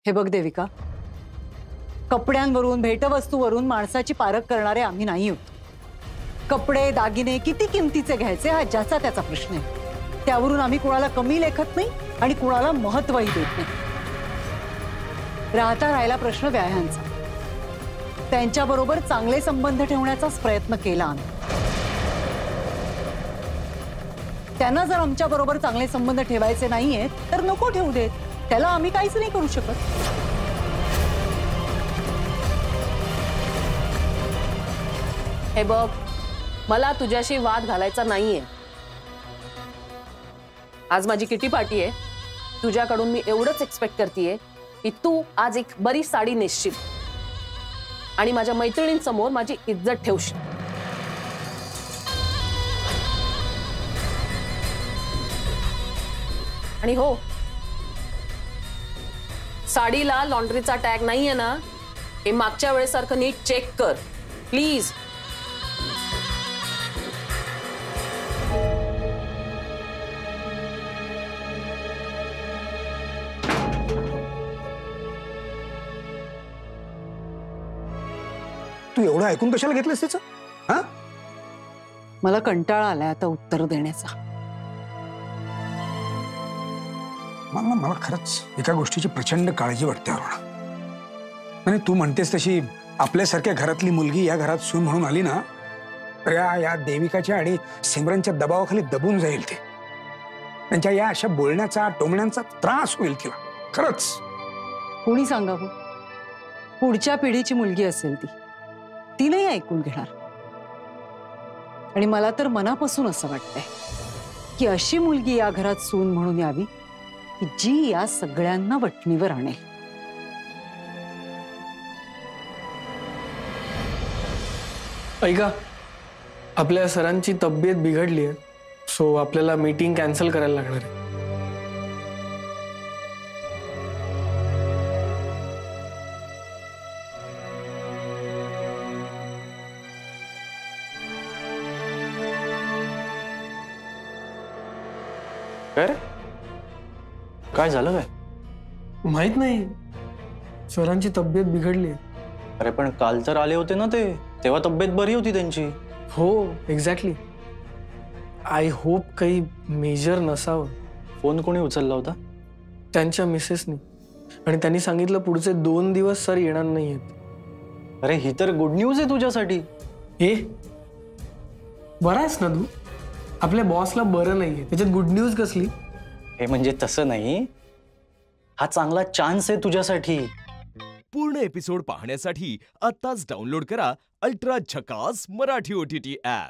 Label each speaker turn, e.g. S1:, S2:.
S1: हे बघ देविका, कपड्यांवरून भेटवस्तूवरून माणसाची पारख करणारे आम्ही नाही आहोत. कपडे दागिने किती किमतीचे घ्यायचे हा ज्याचा त्याचा प्रश्न आहे. त्यावरून आम्ही कुणाला कमी लेखत नाही आणि कुणाला महत्त्वही देत नाही. राहिला प्रश्न व्याह्यांचा. त्यांच्याबरोबर चांगले संबंध ठेवण्याचाच प्रयत्न केला आम्ही. त्यांना जर आमच्या बरोबर चांगले संबंध ठेवायचे नाहीये तर नको ठेवू देत. त्याला आम्ही काहीच नाही करू शकत.
S2: हे बघ, मला तुझ्याशी वाद घालायचा नाहीये. आज माझी किटी पार्टी आहे. तुझ्याकडून मी एवढंच एक्सपेक्ट करतेय की तू आज एक बरी साडी नेसशील आणि माझ्या मैत्रिणींसमोर माझी इज्जत ठेवशील. आणि हो, साडीला लॉन्ड्रीचा टॅग नाहीये ना, हे मागच्या वेळेसारखं नीट चेक कर प्लीज.
S3: तू एवढं ऐकून कशाला घेतलंस तिचं? हा,
S1: मला कंटाळा आलाय आता उत्तर देण्याचा.
S3: मला खरंच एका गोष्टीची प्रचंड काळजी वाटते अरुणा. आणि तू म्हणतेस तशी आपल्यासारख्या घरातली मुलगी या घरात सून म्हणून आली ना, तर या देविकाच्या आणि सिमरनच्या दबावाखाली दबून जाईल ते. त्यांच्या या अशा बोलण्याचा टोमण्याचा त्रास होईल तिला. खरंच
S1: कोणी सांगावं? पुढच्या पिढीची मुलगी असेल ती नाही ऐकून घेणार. आणि मला तर मनापासून असं वाटतंय की अशी मुलगी या घरात सून म्हणून यावी की जी या सगळ्यांना वठणीवर आणेल.
S4: ऐका, आपल्या सरांची तब्येत बिघडली आहे, सो आपल्याला मीटिंग कॅन्सल करायला लागणार आहे.
S5: काय झालं? काय
S4: माहित नाही, सरांची तब्येत बिघडली आहे.
S5: अरे पण काल तर आले होते ना ते, तेव्हा तब्येत बरी होती त्यांची.
S4: हो एक्झॅक्टली. आय होप काही मेजर नसावं.
S5: फोन कोणी उचलला होता?
S4: त्यांच्या मिसेसनी. आणि त्यांनी सांगितलं पुढचे 2 दिवस सर येणार नाहीयेत.
S5: अरे ही तर गुड न्यूज आहे तुझ्यासाठी.
S4: बरा आहेस ना तू? आपल्या बॉसला बरं नाहीये, त्याच्यात गुड न्यूज कसली?
S5: हे म्हणजे तसं नाही, हा चांगला चान्स आहे तुझ्यासाठी.
S6: पूर्ण एपिसोड पाहण्यासाठी आताच डाउनलोड करा अल्ट्रा झकास मराठी OTT ॲप.